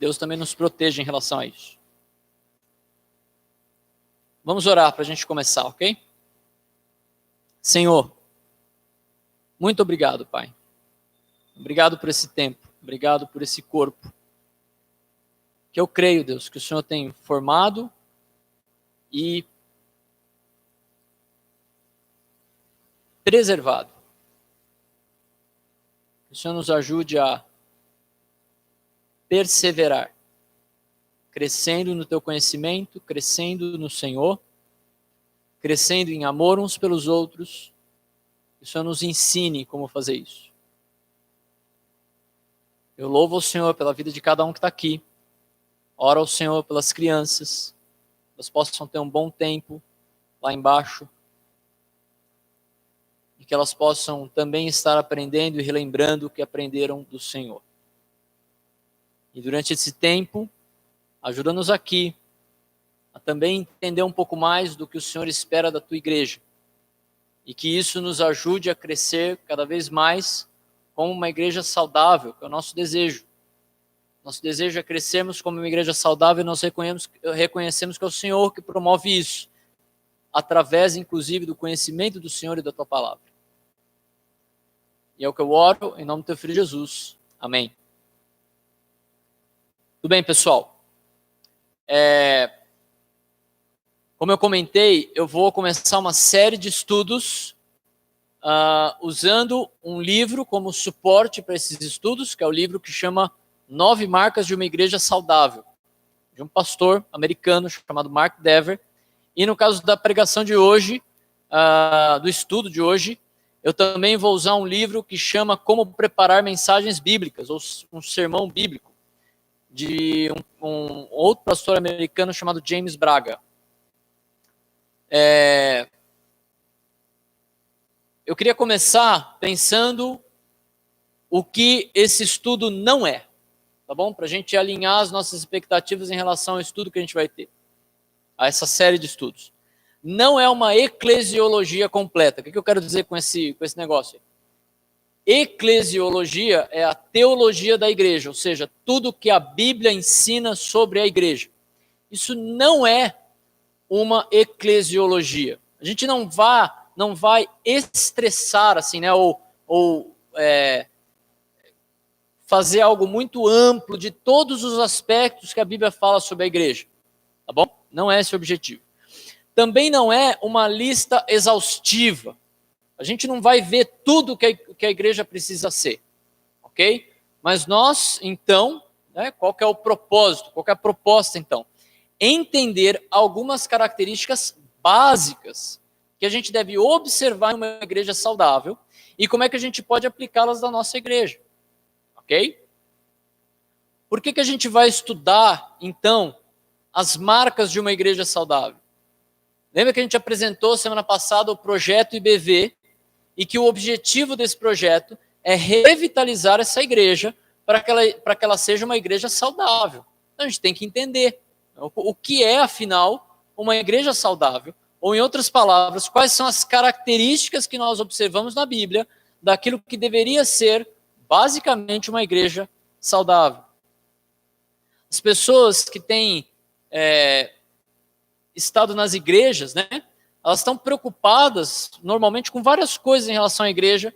Deus também nos proteja em relação a isso. Vamos orar para a gente começar, ok? Senhor, muito obrigado, Pai. Obrigado por esse tempo, obrigado por esse corpo. Que eu creio, Deus, que o Senhor tem formado e preservado. Que o Senhor nos ajude a perseverar, crescendo no teu conhecimento, crescendo no Senhor, crescendo em amor uns pelos outros. Que o Senhor nos ensine como fazer isso. Eu louvo o Senhor pela vida de cada um que está aqui. Oro ao Senhor pelas crianças, que elas possam ter um bom tempo lá embaixo, e que elas possam também estar aprendendo e relembrando o que aprenderam do Senhor. E durante esse tempo, ajuda-nos aqui a também entender um pouco mais do que o Senhor espera da tua igreja, e que isso nos ajude a crescer cada vez mais como uma igreja saudável, que é o nosso desejo. Nosso desejo é crescermos como uma igreja saudável, e nós reconhecemos que é o Senhor que promove isso, através, inclusive, do conhecimento do Senhor e da tua palavra. E é o que eu oro, em nome do teu filho Jesus. Amém. Tudo bem, pessoal? Como eu comentei, eu vou começar uma série de estudos usando um livro como suporte para esses estudos, que é o livro que chama 9 Marcas de uma Igreja Saudável, de um pastor americano chamado Mark Dever. E no caso da pregação de hoje, do estudo de hoje, eu também vou usar um livro que chama Como Preparar Mensagens Bíblicas, ou um sermão bíblico, de um outro pastor americano chamado James Braga. Eu queria começar pensando o que esse estudo não é, tá bom? Para a gente alinhar as nossas expectativas em relação ao estudo que a gente vai ter, a essa série de estudos. Não é uma eclesiologia completa. O que eu quero dizer com esse negócio? Eclesiologia é a teologia da igreja, ou seja, tudo que a Bíblia ensina sobre a igreja. Isso não é uma eclesiologia. A gente não vai estressar, assim, né, ou fazer algo muito amplo de todos os aspectos que a Bíblia fala sobre a igreja, tá bom? Não é esse o objetivo. Também não é uma lista exaustiva. A gente não vai ver tudo que a igreja precisa ser, ok? Mas nós, então, né, qual que é o propósito, qual que é a proposta, então? Entender algumas características básicas que a gente deve observar em uma igreja saudável e como é que a gente pode aplicá-las na nossa igreja, ok? Por que a gente vai estudar, então, as marcas de uma igreja saudável? Lembra que a gente apresentou semana passada o projeto IBV e que o objetivo desse projeto é revitalizar essa igreja para que ela seja uma igreja saudável. Então a gente tem que entender o que é, afinal, uma igreja saudável, ou em outras palavras, quais são as características que nós observamos na Bíblia daquilo que deveria ser, basicamente, uma igreja saudável. As pessoas que têm estado nas igrejas, né, elas estão preocupadas, normalmente, com várias coisas em relação à igreja,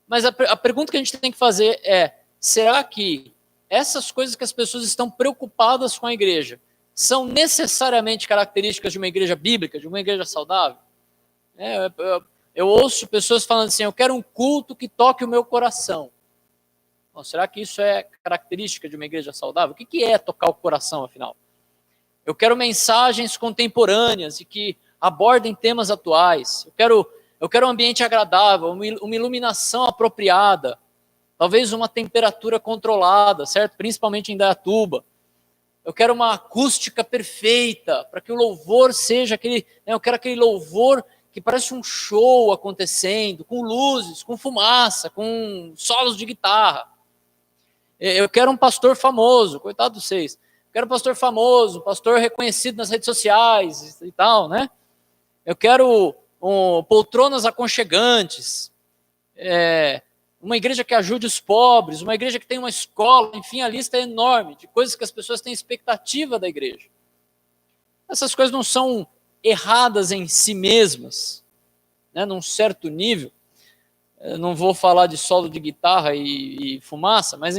mas a pergunta que a gente tem que fazer é, será que essas coisas que as pessoas estão preocupadas com a igreja são necessariamente características de uma igreja bíblica, de uma igreja saudável? Eu ouço pessoas falando assim, eu quero um culto que toque o meu coração. Bom, será que isso é característica de uma igreja saudável? O que é tocar o coração, afinal? Eu quero mensagens contemporâneas e que abordem temas atuais. Eu quero um ambiente agradável, uma iluminação apropriada, talvez uma temperatura controlada, certo? Principalmente em Indaiatuba. Eu quero uma acústica perfeita, para que o louvor seja aquele... Eu quero aquele louvor que parece um show acontecendo, com luzes, com fumaça, com solos de guitarra. Eu quero um pastor famoso, coitado de vocês. Eu quero um pastor famoso, um pastor reconhecido nas redes sociais e tal, né? Eu quero poltronas aconchegantes, uma igreja que ajude os pobres, uma igreja que tem uma escola, enfim, a lista é enorme de coisas que as pessoas têm expectativa da igreja. Essas coisas não são erradas em si mesmas, né, num certo nível. Eu não vou falar de solo de guitarra e fumaça, mas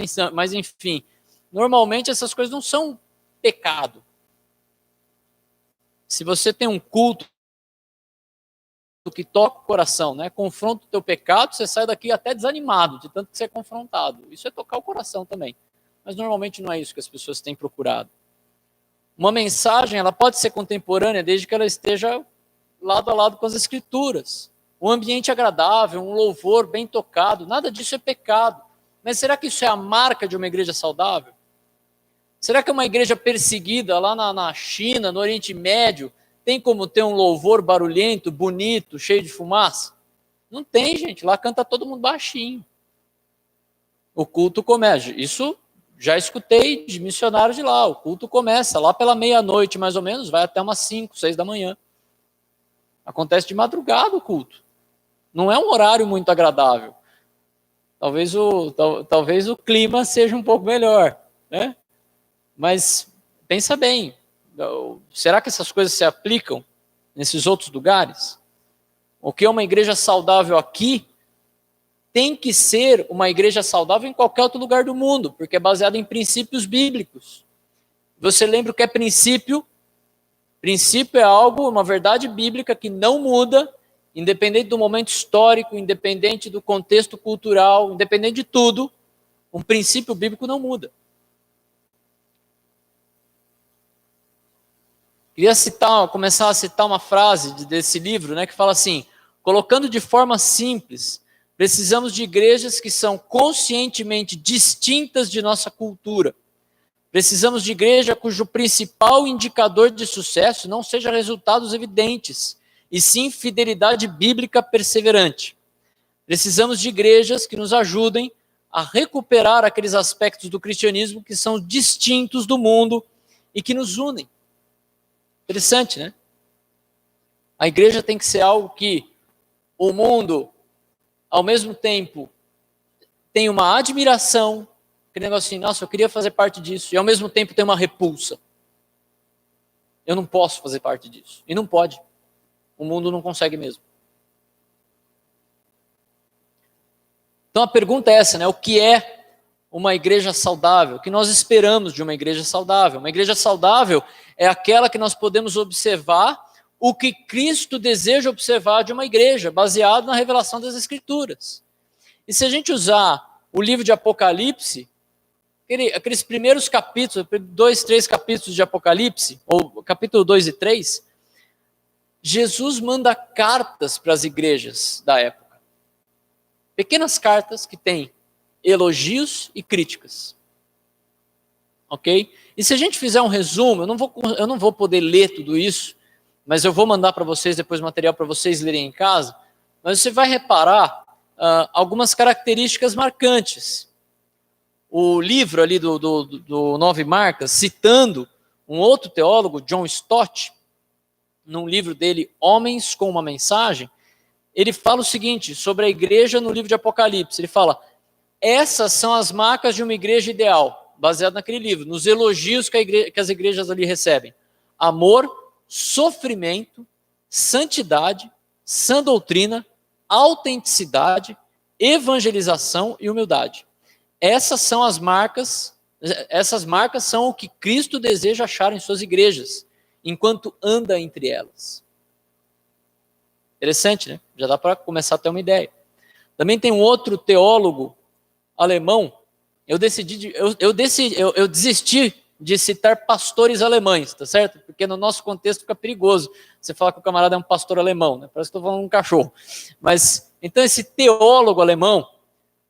enfim, normalmente essas coisas não são pecado. Se você tem um culto que toca o coração, né, confronta o teu pecado, você sai daqui até desanimado, de tanto que você é confrontado. Isso é tocar o coração também. Mas normalmente não é isso que as pessoas têm procurado. Uma mensagem, ela pode ser contemporânea desde que ela esteja lado a lado com as escrituras. Um ambiente agradável, um louvor bem tocado, nada disso é pecado. Mas será que isso é a marca de uma igreja saudável? Será que uma igreja perseguida lá na China, no Oriente Médio, tem como ter um louvor barulhento, bonito, cheio de fumaça? Não tem, gente. Lá canta todo mundo baixinho. O culto começa. Isso já escutei de missionários de lá. O culto começa lá pela meia-noite, mais ou menos, vai até umas 5, 6 da manhã. Acontece de madrugada o culto. Não é um horário muito agradável. Talvez o clima seja um pouco melhor, né? Mas pensa bem, será que essas coisas se aplicam nesses outros lugares? O que é uma igreja saudável aqui tem que ser uma igreja saudável em qualquer outro lugar do mundo, porque é baseado em princípios bíblicos. Você lembra o que é princípio? Princípio é algo, uma verdade bíblica que não muda, independente do momento histórico, independente do contexto cultural, independente de tudo, um princípio bíblico não muda. Queria começar a citar uma frase desse livro, né, que fala assim: colocando de forma simples, precisamos de igrejas que são conscientemente distintas de nossa cultura. Precisamos de igreja cujo principal indicador de sucesso não seja resultados evidentes, e sim fidelidade bíblica perseverante. Precisamos de igrejas que nos ajudem a recuperar aqueles aspectos do cristianismo que são distintos do mundo e que nos unem. Interessante, né? A igreja tem que ser algo que o mundo, ao mesmo tempo, tem uma admiração, aquele negócio assim, nossa, eu queria fazer parte disso, e ao mesmo tempo tem uma repulsa. Eu não posso fazer parte disso. E não pode. O mundo não consegue mesmo. Então a pergunta é essa, né? O que é uma igreja saudável? O que nós esperamos de uma igreja saudável? Uma igreja saudável é aquela que nós podemos observar o que Cristo deseja observar de uma igreja, baseado na revelação das Escrituras. E se a gente usar o livro de Apocalipse, aqueles primeiros capítulos, 2, 3 capítulos de Apocalipse, ou capítulo 2 e 3, Jesus manda cartas para as igrejas da época. Pequenas cartas que têm elogios e críticas. Ok? E se a gente fizer um resumo, eu não vou poder ler tudo isso, mas eu vou mandar para vocês depois material para vocês lerem em casa, mas você vai reparar algumas características marcantes. O livro ali do 9 Marcas, citando um outro teólogo, John Stott, num livro dele, Homens com uma Mensagem, ele fala o seguinte sobre a igreja no livro de Apocalipse. Ele fala: essas são as marcas de uma igreja ideal, baseado naquele livro, nos elogios que as igrejas ali recebem: amor, sofrimento, santidade, sã doutrina, autenticidade, evangelização e humildade. Essas marcas são o que Cristo deseja achar em suas igrejas, enquanto anda entre elas. Interessante, né? Já dá para começar a ter uma ideia. Também tem um outro teólogo alemão. Eu desisti de citar pastores alemães, tá certo? Porque no nosso contexto fica perigoso você falar que o camarada é um pastor alemão, né? Parece que estou falando de um cachorro. Mas, então, esse teólogo alemão,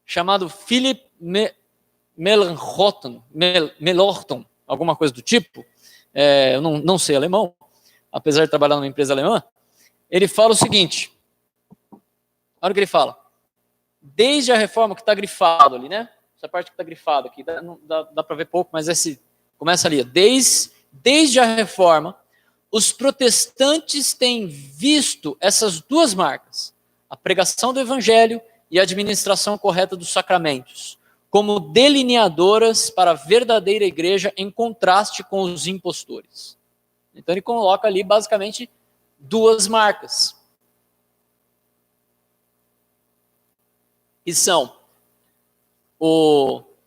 chamado Philipp Melanchthon, alguma coisa do tipo, eu não sei alemão, apesar de trabalhar numa empresa alemã, ele fala o seguinte, olha o que ele fala: desde a reforma, que está grifado ali, né? Essa parte que está grifada aqui, dá para ver pouco, mas começa ali. Desde a reforma, os protestantes têm visto essas duas marcas: a pregação do evangelho e administração correta dos sacramentos, como delineadoras para a verdadeira igreja em contraste com os impostores. Então ele coloca ali basicamente duas marcas, que são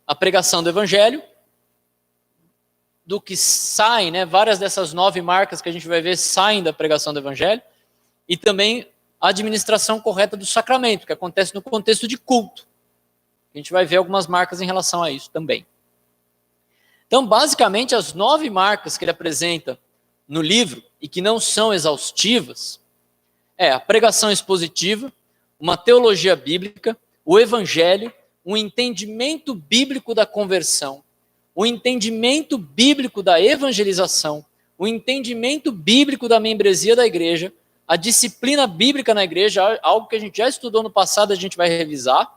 a pregação do evangelho, do que saem, né, várias dessas 9 marcas que a gente vai ver saem da pregação do evangelho, e também a administração correta do sacramento, que acontece no contexto de culto. A gente vai ver algumas marcas em relação a isso também. Então, basicamente, as 9 marcas que ele apresenta no livro, e que não são exaustivas, é a pregação expositiva, uma teologia bíblica, o evangelho, um entendimento bíblico da conversão, o entendimento bíblico da evangelização, o entendimento bíblico da membresia da igreja, a disciplina bíblica na igreja, algo que a gente já estudou no passado, a gente vai revisar,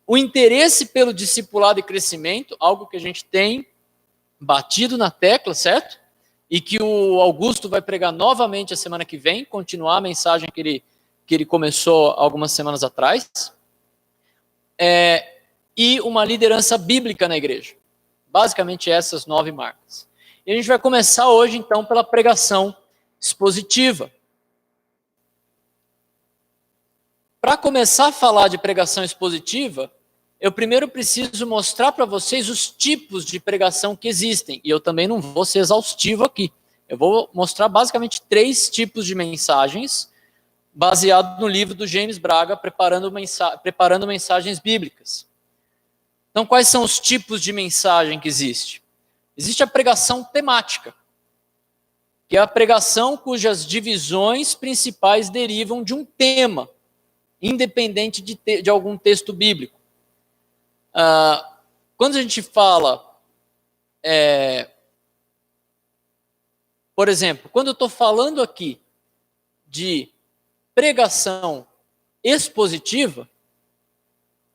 o interesse pelo discipulado e crescimento, algo que a gente tem batido na tecla, certo? E que o Augusto vai pregar novamente a semana que vem, continuar a mensagem que ele começou algumas semanas atrás, e uma liderança bíblica na igreja. Basicamente essas 9 marcas. E a gente vai começar hoje, então, pela pregação expositiva. Para começar a falar de pregação expositiva, eu primeiro preciso mostrar para vocês os tipos de pregação que existem. E eu também não vou ser exaustivo aqui. Eu vou mostrar basicamente 3 tipos de mensagens, baseado no livro do James Braga, preparando mensagens bíblicas. Então, quais são os tipos de mensagem que existe? Existe a pregação temática, que é a pregação cujas divisões principais derivam de um tema, independente de algum texto bíblico. Quando a gente fala, por exemplo, quando eu estou falando aqui de pregação expositiva,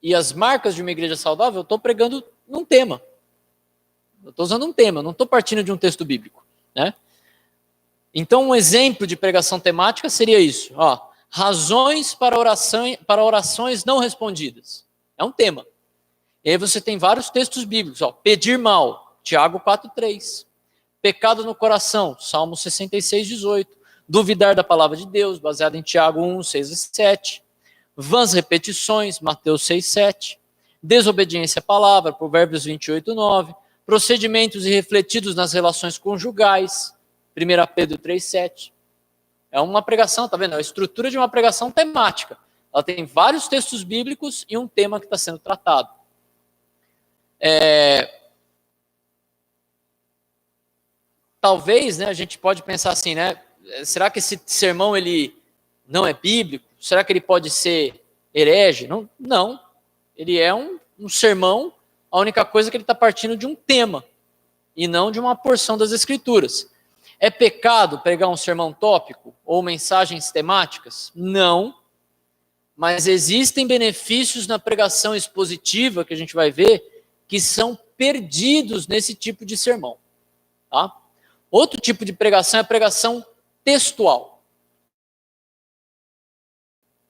e as marcas de uma igreja saudável, eu estou pregando num tema. Eu estou usando um tema, não estou partindo de um texto bíblico, né? Então, um exemplo de pregação temática seria isso. Razões para orações não respondidas. É um tema. E aí você tem vários textos bíblicos. Pedir mal, Tiago 4,3. Pecado no coração, Salmo 66,18. Duvidar da palavra de Deus, baseado em Tiago 1, 6 e 7. Vãs repetições, Mateus 6,7. Desobediência à palavra, Provérbios 28,9. Procedimentos irrefletidos nas relações conjugais, 1 Pedro 3,7. É uma pregação, tá vendo? É a estrutura de uma pregação temática. Ela tem vários textos bíblicos e um tema que está sendo tratado. Talvez, né, a gente pode pensar assim, né? Será que esse sermão ele não é bíblico? Será que ele pode ser herege? Não. Ele é um sermão, a única coisa é que ele está partindo de um tema, e não de uma porção das Escrituras. É pecado pregar um sermão tópico ou mensagens temáticas? Não. Mas existem benefícios na pregação expositiva, que a gente vai ver, que são perdidos nesse tipo de sermão. Tá? Outro tipo de pregação é a pregação textual.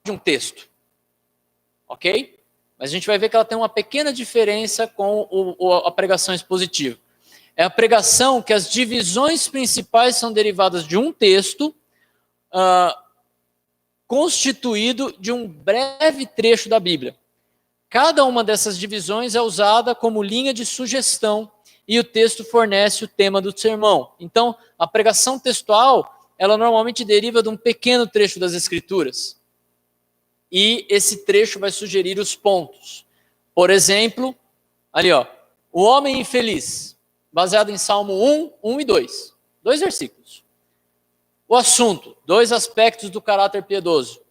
De um texto, ok? Mas a gente vai ver que ela tem uma pequena diferença com a pregação expositiva. É a pregação que as divisões principais são derivadas de um texto constituído de um breve trecho da Bíblia. Cada uma dessas divisões é usada como linha de sugestão e o texto fornece o tema do sermão. Então, a pregação textual, ela normalmente deriva de um pequeno trecho das Escrituras. E esse trecho vai sugerir os pontos. Por exemplo, ali o homem infeliz, baseado em Salmo 1 e 2. 2 versículos. O assunto, 2 aspectos do caráter piedoso.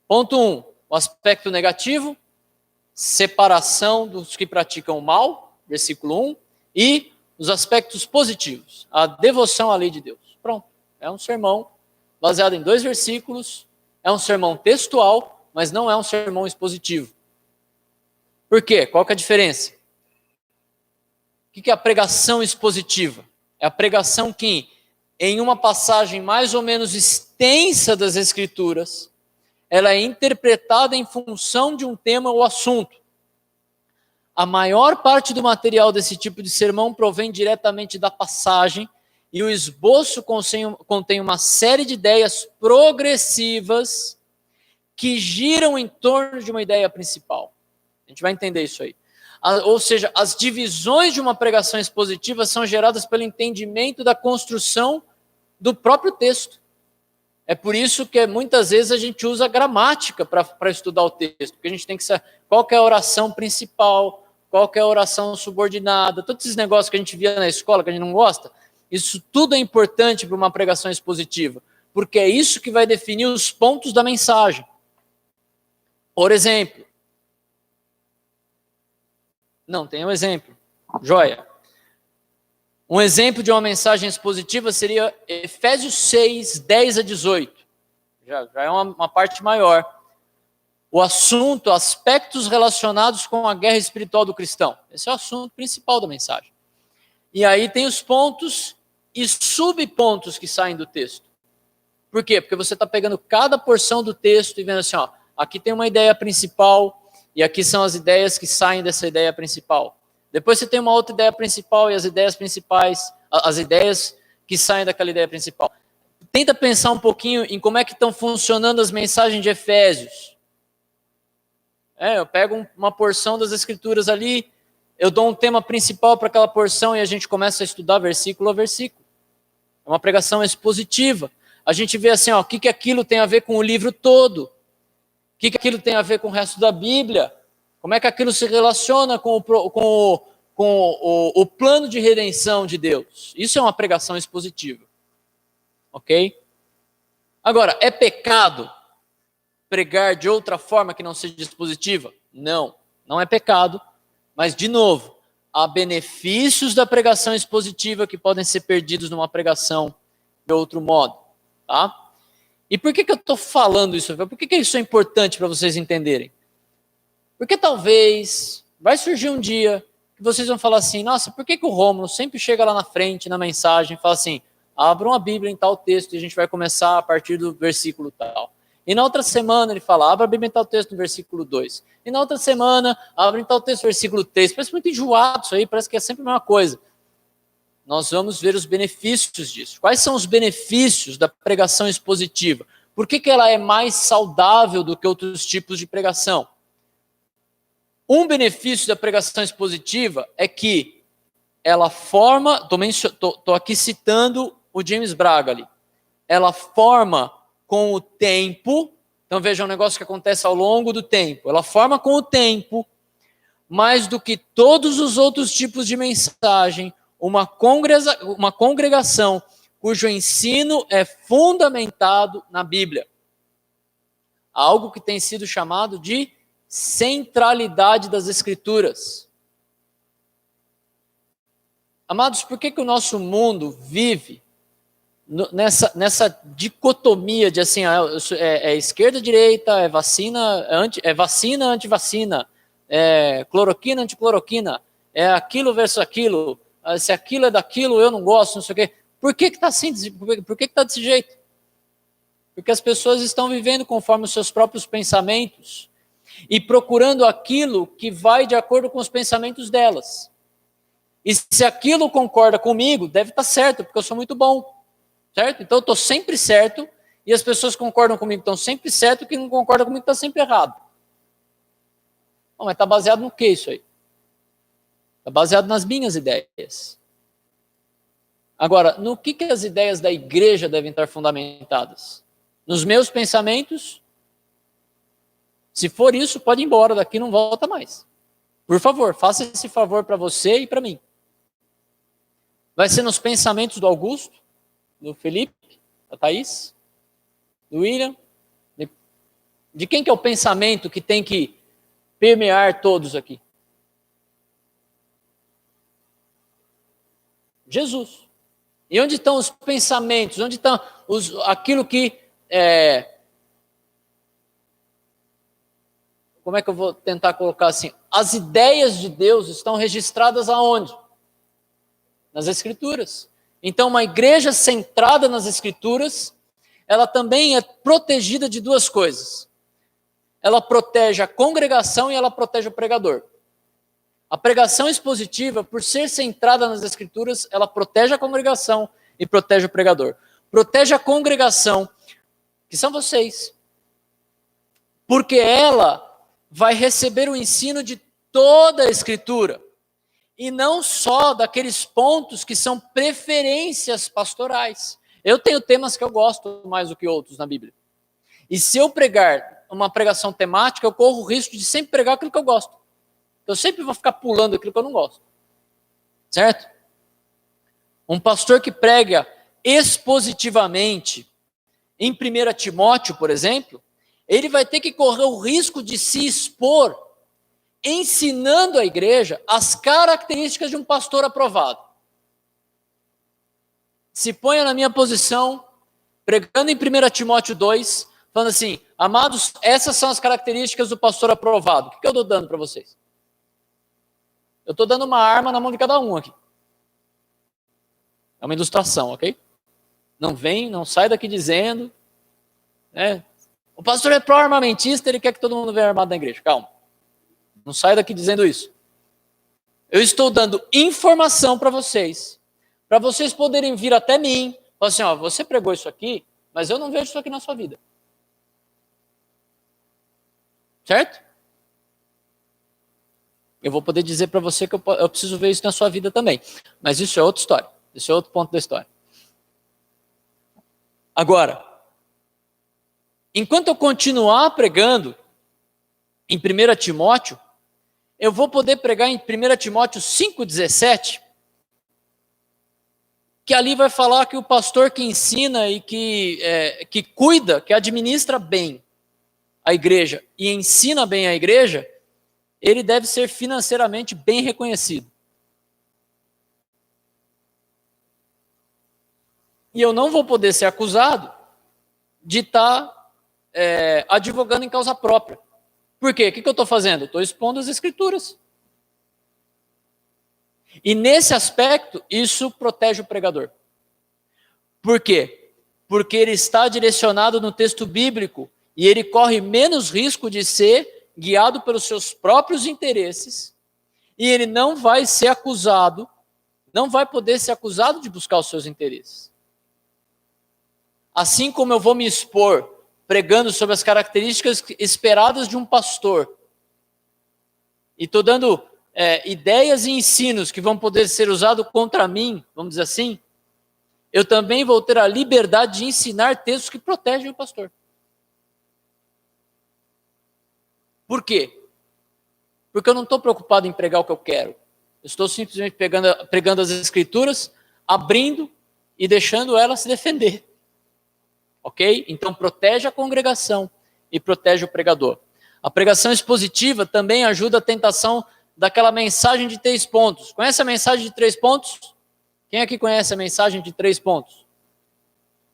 Ponto 1, o aspecto negativo, separação dos que praticam o mal, versículo 1, e os aspectos positivos, a devoção à lei de Deus. Pronto, é um sermão baseado em 2 versículos, é um sermão textual, mas não é um sermão expositivo. Por quê? Qual que é a diferença? O que é a pregação expositiva? É a pregação que, em uma passagem mais ou menos extensa das Escrituras, ela é interpretada em função de um tema ou assunto. A maior parte do material desse tipo de sermão provém diretamente da passagem, e o esboço contém uma série de ideias progressivas que giram em torno de uma ideia principal. A gente vai entender isso aí. Ou seja, as divisões de uma pregação expositiva são geradas pelo entendimento da construção do próprio texto. É por isso que muitas vezes a gente usa gramática para estudar o texto, porque a gente tem que saber qual que é a oração principal, qual que é a oração subordinada, todos esses negócios que a gente via na escola, que a gente não gosta, isso tudo é importante para uma pregação expositiva, porque é isso que vai definir os pontos da mensagem. Por exemplo, não, tem um exemplo, joia. Um exemplo de uma mensagem expositiva seria Efésios 6, 10 a 18. Já é uma parte maior. O assunto, aspectos relacionados com a guerra espiritual do cristão. Esse é o assunto principal da mensagem. E aí tem os pontos e subpontos que saem do texto. Por quê? Porque você está pegando cada porção do texto e vendo assim, ó, aqui tem uma ideia principal e aqui são as ideias que saem dessa ideia principal. Depois você tem uma outra ideia principal e as ideias principais, as ideias que saem daquela ideia principal. Tenta pensar um pouquinho em como é que estão funcionando as mensagens de Efésios. Eu pego uma porção das escrituras ali, eu dou um tema principal para aquela porção e a gente começa a estudar versículo a versículo. É uma pregação expositiva. A gente vê assim, ó, o que aquilo tem a ver com o livro todo, o que aquilo tem a ver com o resto da Bíblia, como é que aquilo se relaciona com o plano de redenção de Deus. Isso é uma pregação expositiva. Ok? Agora, é pecado pregar de outra forma que não seja expositiva? Não, não é pecado, mas de novo, há benefícios da pregação expositiva que podem ser perdidos numa pregação de outro modo, tá? E por que eu estou falando isso? Por que isso é importante para vocês entenderem? Porque talvez vai surgir um dia que vocês vão falar assim, nossa, por que o Rômulo sempre chega lá na frente, na mensagem, e fala assim, abram a Bíblia em tal texto e a gente vai começar a partir do versículo tal. E na outra semana ele fala, abra a Bíblia em tal texto no versículo 2. E na outra semana, abra em tal texto no versículo 3. Parece muito enjoado isso aí, parece que é sempre a mesma coisa. Nós vamos ver os benefícios disso. Quais são os benefícios da pregação expositiva? Por que ela é mais saudável do que outros tipos de pregação? Um benefício da pregação expositiva é que ela forma, estou aqui citando o James Braga ali, ela forma com o tempo, então veja um negócio que acontece ao longo do tempo, ela forma com o tempo, mais do que todos os outros tipos de mensagem, uma congregação cujo ensino é fundamentado na Bíblia. Algo que tem sido chamado de centralidade das Escrituras. Amados, por que o nosso mundo vive nessa dicotomia de assim, é esquerda, direita, é vacina, antivacina, é cloroquina, anticloroquina, é aquilo versus aquilo, se aquilo é daquilo, eu não gosto, não sei o quê. Por que está assim? Por que está desse jeito? Porque as pessoas estão vivendo conforme os seus próprios pensamentos e procurando aquilo que vai de acordo com os pensamentos delas. E se aquilo concorda comigo, deve estar certo, porque eu sou muito bom. Certo? Então eu estou sempre certo, e as pessoas que concordam comigo estão sempre certo, e quem não concorda comigo está sempre errado. Bom, mas está baseado no que isso aí? Está baseado nas minhas ideias. Agora, no que as ideias da igreja devem estar fundamentadas? Nos meus pensamentos? Se for isso, pode ir embora daqui, não volta mais. Por favor, faça esse favor para você e para mim. Vai ser nos pensamentos do Augusto, do Felipe, da Thaís, do William. De quem que é o pensamento que tem que permear todos aqui? Jesus. E onde estão os pensamentos? Onde estão aquilo que... como é que eu vou tentar colocar assim? As ideias de Deus estão registradas aonde? Nas Escrituras. Então, uma igreja centrada nas Escrituras, ela também é protegida de duas coisas. ela protege a congregação e ela protege o pregador. A pregação expositiva, por ser centrada nas Escrituras, ela protege a congregação e protege o pregador. Protege a congregação, que são vocês, porque ela vai receber o ensino de toda a Escritura, e não só daqueles pontos que são preferências pastorais. Eu tenho temas que eu gosto mais do que outros na Bíblia. E se eu pregar uma pregação temática, eu corro o risco de sempre pregar aquilo que eu gosto. Eu sempre vou ficar pulando aquilo que eu não gosto. Certo? Um pastor que prega expositivamente em 1 Timóteo, por exemplo, ele vai ter que correr o risco de se expor ensinando a igreja as características de um pastor aprovado. Se ponha na minha posição, pregando em 1 Timóteo 2, falando assim, amados, essas são as características do pastor aprovado. O que eu estou dando para vocês? Eu estou dando uma arma na mão de cada um aqui. É uma ilustração, ok? Não sai daqui dizendo, né? O pastor é pró-armamentista, ele quer que todo mundo venha armado na igreja. Calma. Não sai daqui dizendo isso. Eu estou dando informação para vocês poderem vir até mim, falar assim, ó, você pregou isso aqui, mas eu não vejo isso aqui na sua vida. Certo? Eu vou poder dizer para você que eu preciso ver isso na sua vida também. Mas isso é outra história. Isso é outro ponto da história. Agora, enquanto eu continuar pregando em 1 Timóteo, eu vou poder pregar em 1 Timóteo 5,17, que ali vai falar que o pastor que ensina e que cuida, que administra bem a igreja e ensina bem a igreja, ele deve ser financeiramente bem reconhecido. E eu não vou poder ser acusado de estar advogando em causa própria. Por quê? O que eu estou fazendo? Estou expondo as Escrituras. E nesse aspecto, isso protege o pregador. Por quê? Porque ele está direcionado no texto bíblico e ele corre menos risco de ser guiado pelos seus próprios interesses e ele não vai ser acusado, não vai poder ser acusado de buscar os seus interesses. Assim como eu vou me expor pregando sobre as características esperadas de um pastor, e estou dando ideias e ensinos que vão poder ser usados contra mim, vamos dizer assim, eu também vou ter a liberdade de ensinar textos que protegem o pastor. Por quê? Porque eu não estou preocupado em pregar o que eu quero. Eu estou simplesmente pregando as Escrituras, abrindo e deixando ela se defender. Ok? Então protege a congregação e protege o pregador. A pregação expositiva também ajuda a tentação daquela mensagem de 3 pontos. Conhece a mensagem de 3 pontos? Quem aqui conhece a mensagem de 3 pontos?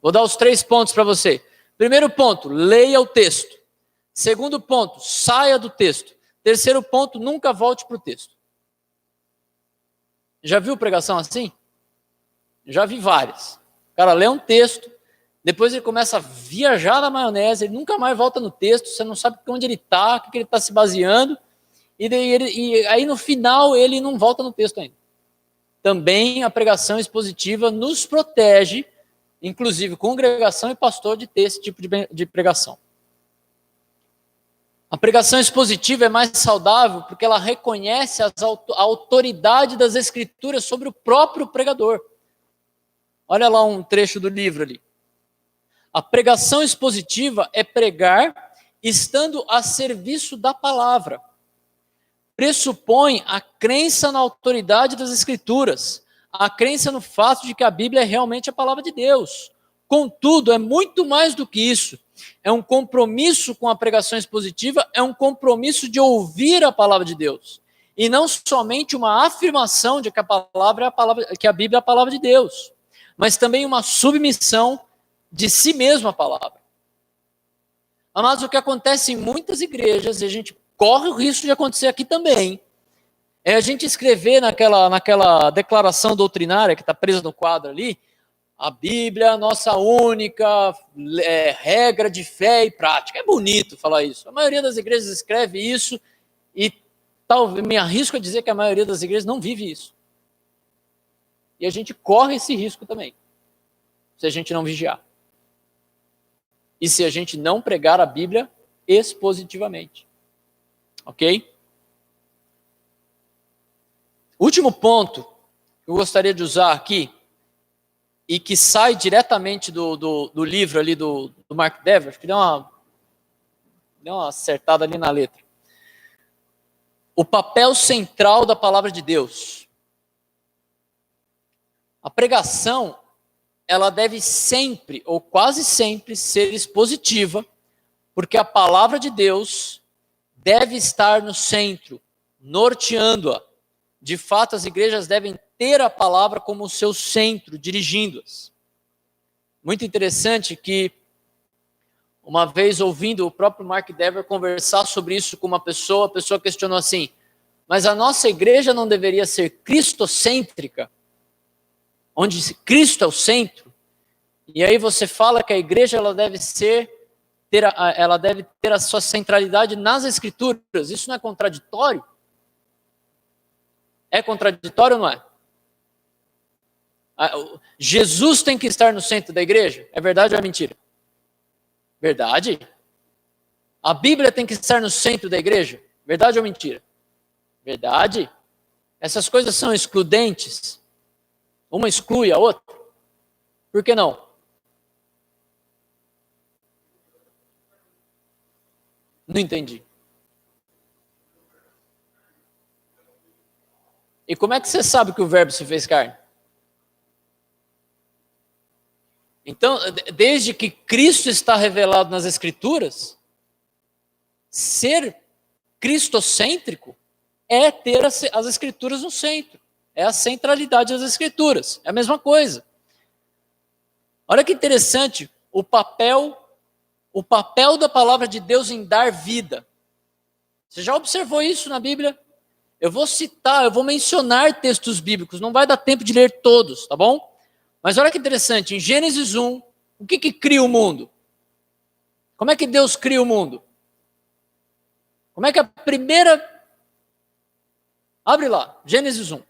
Vou dar os 3 pontos para você. Primeiro ponto, leia o texto. Segundo ponto, saia do texto. Terceiro ponto, nunca volte para o texto. Já viu pregação assim? Já vi várias. O cara lê um texto, depois ele começa a viajar na maionese, ele nunca mais volta no texto, você não sabe onde ele está, o que ele está se baseando, e aí no final ele não volta no texto ainda. Também a pregação expositiva nos protege, inclusive congregação e pastor, de ter esse tipo de pregação. A pregação expositiva é mais saudável porque ela reconhece a autoridade das Escrituras sobre o próprio pregador. Olha lá um trecho do livro ali. A pregação expositiva é pregar estando a serviço da palavra. Pressupõe a crença na autoridade das Escrituras, a crença no fato de que a Bíblia é realmente a palavra de Deus. Contudo, é muito mais do que isso. É um compromisso com a pregação expositiva, é um compromisso de ouvir a palavra de Deus. E não somente uma afirmação de que que a Bíblia é a palavra de Deus, mas também uma submissão de si mesmo à palavra. Mas o que acontece em muitas igrejas, e a gente corre o risco de acontecer aqui também, é a gente escrever naquela declaração doutrinária que está presa no quadro ali, A Bíblia é a nossa única regra de fé e prática. É bonito falar isso. A maioria das igrejas escreve isso e talvez me arrisco a dizer que a maioria das igrejas não vive isso. E a gente corre esse risco também, se a gente não vigiar. E se a gente não pregar a Bíblia expositivamente. Ok? Último ponto que eu gostaria de usar aqui, e que sai diretamente do livro ali do Mark Dever, acho que deu uma acertada ali na letra. O papel central da palavra de Deus. A pregação, ela deve sempre, ou quase sempre, ser expositiva, porque a palavra de Deus deve estar no centro, norteando-a. De fato, as igrejas devem ter a palavra como seu centro, dirigindo-as. Muito interessante que, uma vez ouvindo o próprio Mark Dever conversar sobre isso com uma pessoa, a pessoa questionou assim, mas a nossa igreja não deveria ser cristocêntrica? Onde Cristo é o centro? E aí você fala que a igreja ela deve ter a sua centralidade nas Escrituras. Isso não é contraditório? É contraditório ou não é? Jesus tem que estar no centro da igreja? É verdade ou é mentira? Verdade. A Bíblia tem que estar no centro da igreja? Verdade ou mentira? Verdade. Essas coisas são excludentes. Uma exclui a outra. Por que não? Não entendi. E como é que você sabe que o verbo se fez carne? Então, desde que Cristo está revelado nas Escrituras, ser cristocêntrico é ter as Escrituras no centro. É a centralidade das Escrituras. É a mesma coisa. Olha que interessante o papel da palavra de Deus em dar vida. Você já observou isso na Bíblia? Eu vou mencionar textos bíblicos, não vai dar tempo de ler todos, tá bom? Mas olha que interessante, em Gênesis 1, o que cria o mundo? Como é que Deus cria o mundo? Como é que a primeira... Abre lá, Gênesis 1.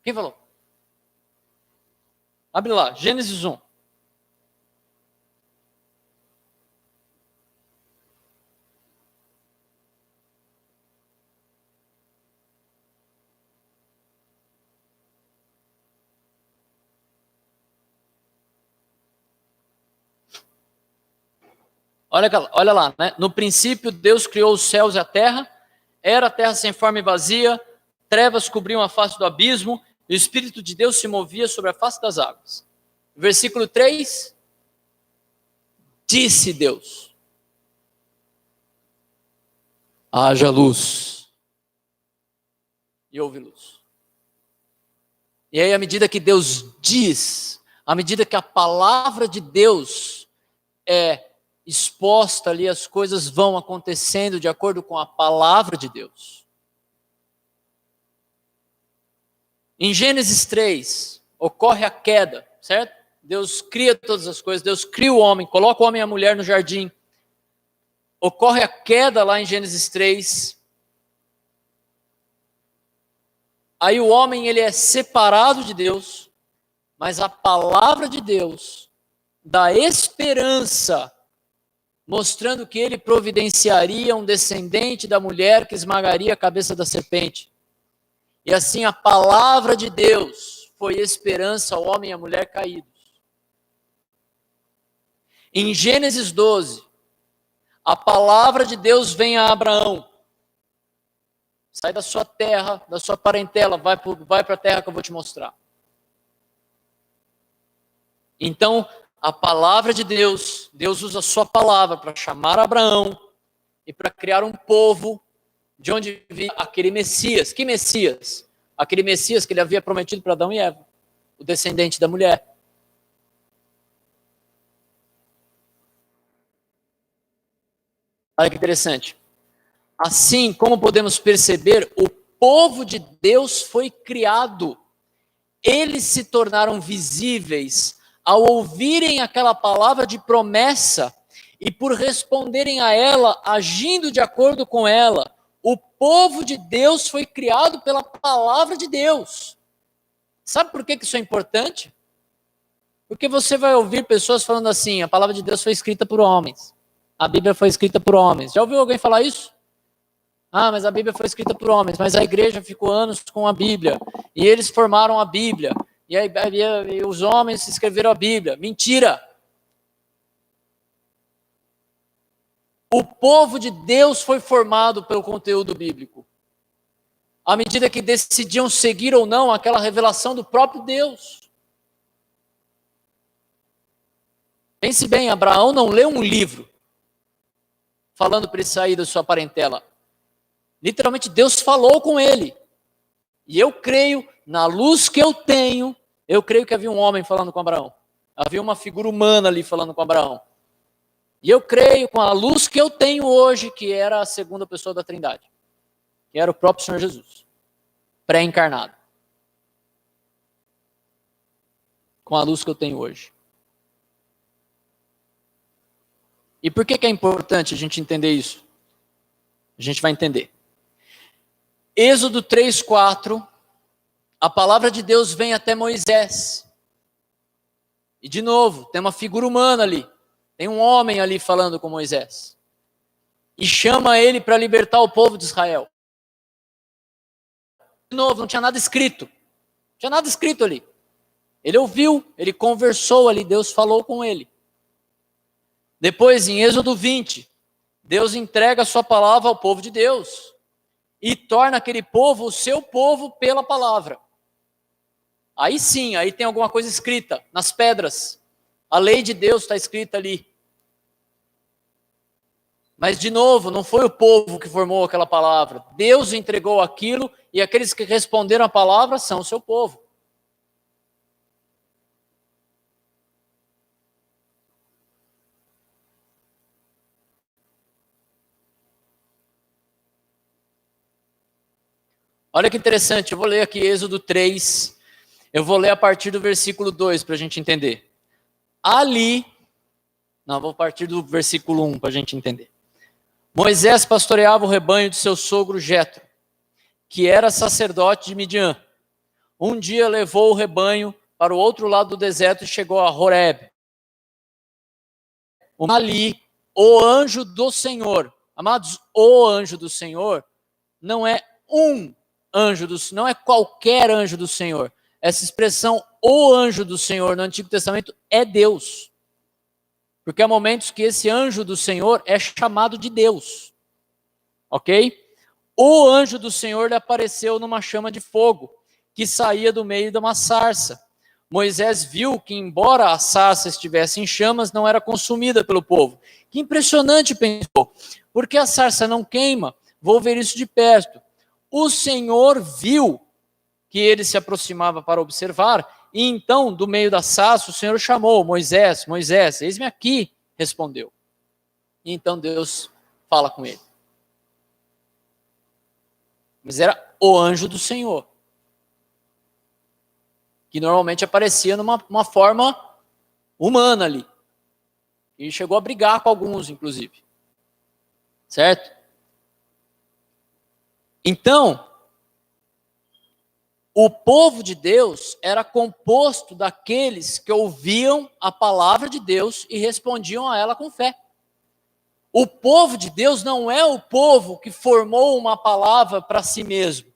Quem falou? Abre lá, Gênesis 1. Olha lá, né? No princípio Deus criou os céus e a terra, era a terra sem forma e vazia, trevas cobriam a face do abismo, e o Espírito de Deus se movia sobre a face das águas. Versículo 3, disse Deus, haja luz, e houve luz. E aí, à medida que Deus diz, à medida que a palavra de Deus é exposta ali, as coisas vão acontecendo de acordo com a palavra de Deus. Em Gênesis 3, ocorre a queda, certo? Deus cria todas as coisas, Deus cria o homem, coloca o homem e a mulher no jardim. Ocorre a queda lá em Gênesis 3. Aí o homem ele é separado de Deus, mas a palavra de Deus dá esperança, mostrando que ele providenciaria um descendente da mulher que esmagaria a cabeça da serpente. E assim a palavra de Deus foi esperança ao homem e à mulher caídos. Em Gênesis 12, a palavra de Deus vem a Abraão. Sai da sua terra, da sua parentela, vai para a terra que eu vou te mostrar. Então, a palavra de Deus, Deus usa a sua palavra para chamar Abraão e para criar um povo de onde vinha aquele Messias. Que Messias? Aquele Messias que ele havia prometido para Adão e Eva, o descendente da mulher. Olha que interessante. Assim, como podemos perceber, o povo de Deus foi criado eles se tornaram visíveis ao ouvirem aquela palavra de promessa e por responderem a ela, agindo de acordo com ela. O povo de Deus foi criado pela palavra de Deus. Sabe por que isso é importante? Porque você vai ouvir pessoas falando assim, a palavra de Deus foi escrita por homens. A Bíblia foi escrita por homens. Já ouviu alguém falar isso? Ah, mas a Bíblia foi escrita por homens, mas a igreja ficou anos com a Bíblia. E eles formaram a Bíblia. E aí os homens escreveram a Bíblia. Mentira! O povo de Deus foi formado pelo conteúdo bíblico. À medida que decidiam seguir ou não aquela revelação do próprio Deus. Pense bem, Abraão não leu um livro falando para ele sair da sua parentela. Literalmente Deus falou com ele. E eu creio, na luz que eu tenho, eu creio que havia um homem falando com Abraão. Havia uma figura humana ali falando com Abraão. E eu creio, com a luz que eu tenho hoje, que era a segunda pessoa da Trindade. Que era o próprio Senhor Jesus. Pré-encarnado. Com a luz que eu tenho hoje. E por que é importante a gente entender isso? A gente vai entender. Êxodo 3:4, a palavra de Deus vem até Moisés. E de novo, tem uma figura humana ali. Tem um homem ali falando com Moisés. E chama ele para libertar o povo de Israel. De novo, não tinha nada escrito. Não tinha nada escrito ali. Ele ouviu, ele conversou ali, Deus falou com ele. Depois, em Êxodo 20, Deus entrega a sua palavra ao povo de Deus. E torna aquele povo o seu povo pela palavra. Aí sim, aí tem alguma coisa escrita nas pedras. A lei de Deus está escrita ali. Mas, de novo, não foi o povo que formou aquela palavra. Deus entregou aquilo e aqueles que responderam a palavra são o seu povo. Olha que interessante, eu vou ler aqui Êxodo 3, eu vou ler a partir do versículo 2 para a gente entender. Vou partir do versículo 1 para a gente entender. Moisés pastoreava o rebanho de seu sogro Jetro, que era sacerdote de Midian. Um dia levou o rebanho para o outro lado do deserto e chegou a Horebe. Ali, o anjo do Senhor, amados, o anjo do Senhor não é um anjo não é qualquer anjo do Senhor. Essa expressão, o anjo do Senhor, no Antigo Testamento, é Deus. Porque há momentos que esse anjo do Senhor é chamado de Deus. Ok? O anjo do Senhor lhe apareceu numa chama de fogo, que saía do meio de uma sarça. Moisés viu que, embora a sarça estivesse em chamas, não era consumida pelo povo. Que impressionante, pensou. Por que a sarça não queima? Vou ver isso de perto. O Senhor viu que ele se aproximava para observar, e então, do meio da sarça, o Senhor chamou: Moisés, Moisés, eis-me aqui, respondeu. E então Deus fala com ele. Mas era o anjo do Senhor, que normalmente aparecia numa forma humana ali. E chegou a brigar com alguns, inclusive. Certo? Então, o povo de Deus era composto daqueles que ouviam a palavra de Deus e respondiam a ela com fé. O povo de Deus não é o povo que formou uma palavra para si mesmo.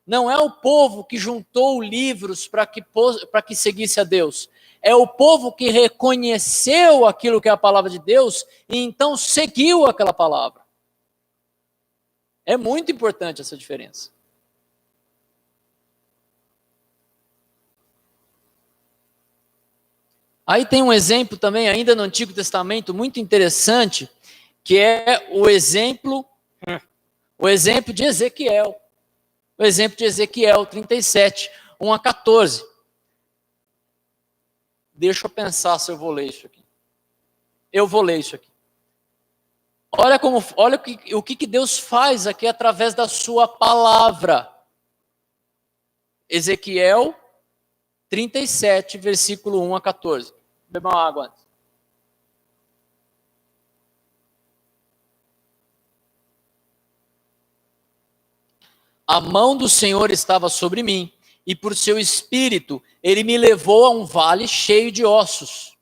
Não é o povo que juntou livros para que seguisse a Deus. É o povo que reconheceu aquilo que é a palavra de Deus e então seguiu aquela palavra. É muito importante essa diferença. Aí tem um exemplo também, ainda no Antigo Testamento, muito interessante, que é o exemplo de Ezequiel. O exemplo de Ezequiel 37, 1 a 14. Deixa eu pensar se eu vou ler isso aqui. Eu vou ler isso aqui. Olha o que Deus faz aqui através da sua palavra. Ezequiel 37, versículo 1 a 14. Beba uma água antes. A mão do Senhor estava sobre mim, e por seu espírito ele me levou a um vale cheio de ossos.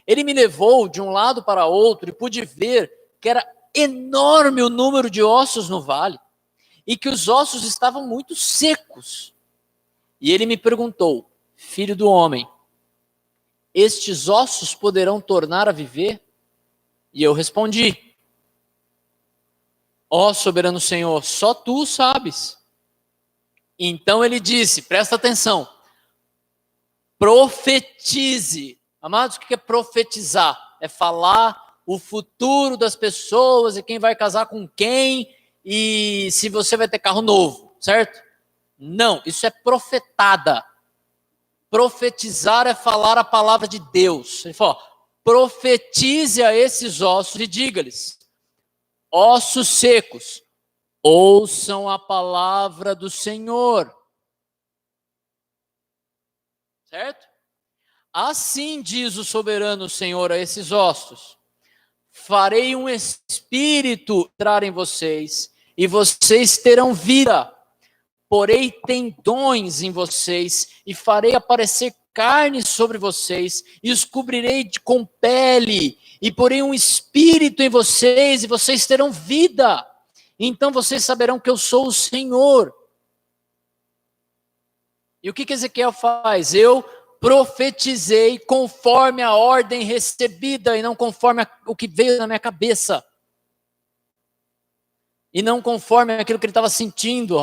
Ele me levou de um lado para outro e pude ver que era enorme o número de ossos no vale, e que os ossos estavam muito secos. E ele me perguntou: filho do homem, estes ossos poderão tornar a viver? E eu respondi: ó soberano Senhor, só tu sabes. Então ele disse, presta atenção, profetize. Amados, o que é profetizar? É falar o futuro das pessoas e quem vai casar com quem e se você vai ter carro novo, certo? Não, isso é profetada. Profetizar é falar a palavra de Deus. Ele falou, profetize a esses ossos e diga-lhes: ossos secos, ouçam a palavra do Senhor. Certo? Assim diz o soberano Senhor a esses ossos: farei um espírito entrar em vocês, e vocês terão vida. Porei tendões em vocês, e farei aparecer carne sobre vocês, e os cobrirei com pele, e porei um espírito em vocês, e vocês terão vida. Então vocês saberão que eu sou o Senhor. E o que Ezequiel faz? Eu profetizei conforme a ordem recebida, e não conforme o que veio na minha cabeça. E não conforme aquilo que ele estava sentindo.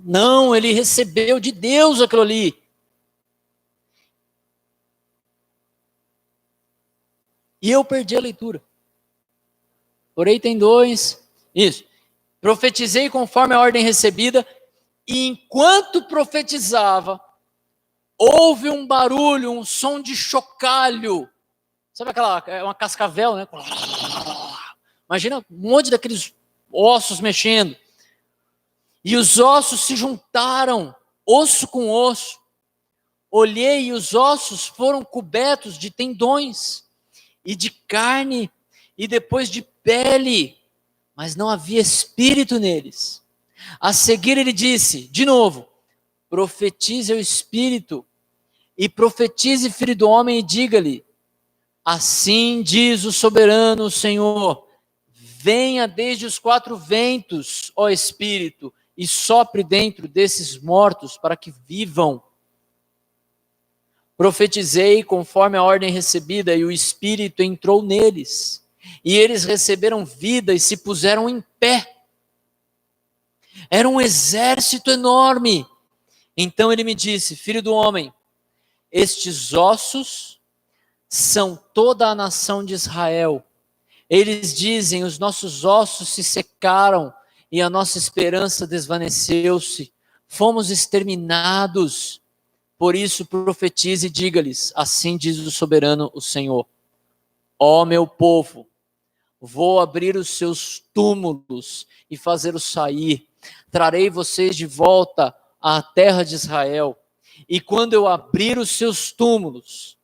Não, ele recebeu de Deus aquilo ali. E eu perdi a leitura. Porém, tendões. Isso. Profetizei conforme a ordem recebida. E enquanto profetizava, houve um barulho, um som de chocalho. Sabe aquela, uma cascavel, né? Imagina um monte daqueles ossos mexendo. E os ossos se juntaram, osso com osso. Olhei e os ossos foram cobertos de tendões e de carne e depois de pele, mas não havia espírito neles. A seguir ele disse, de novo: profetize o espírito e profetize, filho do homem, e diga-lhe: assim diz o soberano Senhor, venha desde os quatro ventos, ó Espírito, e sopre dentro desses mortos para que vivam. Profetizei conforme a ordem recebida, e o Espírito entrou neles, e eles receberam vida e se puseram em pé. Era um exército enorme. Então ele me disse: filho do homem, estes ossos são toda a nação de Israel. Eles dizem: os nossos ossos se secaram e a nossa esperança desvaneceu-se. Fomos exterminados. Por isso profetize e diga-lhes: assim diz o soberano, o Senhor. Ó meu povo, vou abrir os seus túmulos e fazê-los sair. Trarei vocês de volta à terra de Israel. E quando eu abrir os seus túmulos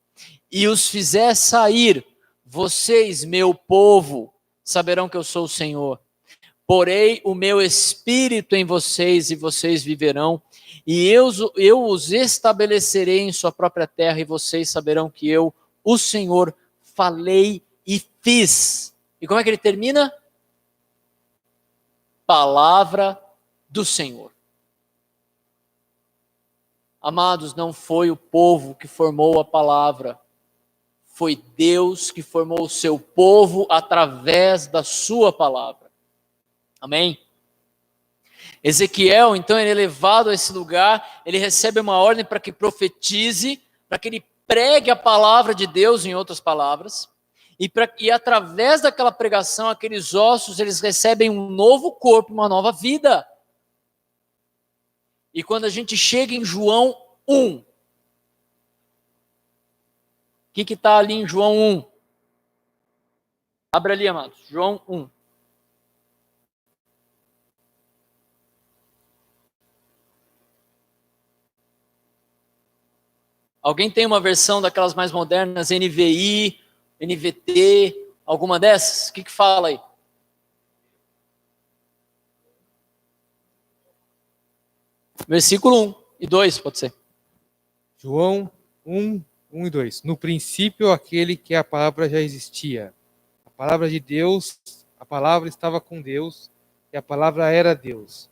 e os fizer sair, vocês, meu povo, saberão que eu sou o Senhor. Porei o meu espírito em vocês e vocês viverão, e eu os estabelecerei em sua própria terra, e vocês saberão que eu, o Senhor, falei e fiz. E como é que ele termina? Palavra do Senhor. Amados, não foi o povo que formou a palavra, foi Deus que formou o seu povo através da sua palavra. Amém? Ezequiel, então, ele é levado a esse lugar, ele recebe uma ordem para que profetize, para que ele pregue a palavra de Deus, em outras palavras, e através daquela pregação, aqueles ossos, eles recebem um novo corpo, uma nova vida. E quando a gente chega em João 1, o que está ali em João 1? Abre ali, amados, João 1. Alguém tem uma versão daquelas mais modernas, NVI, NVT, alguma dessas? O que fala aí? Versículo 1 e 2, pode ser. João 1, 1 e 2. No princípio, aquele que a palavra já existia. A palavra de Deus, a palavra estava com Deus, e a palavra era Deus.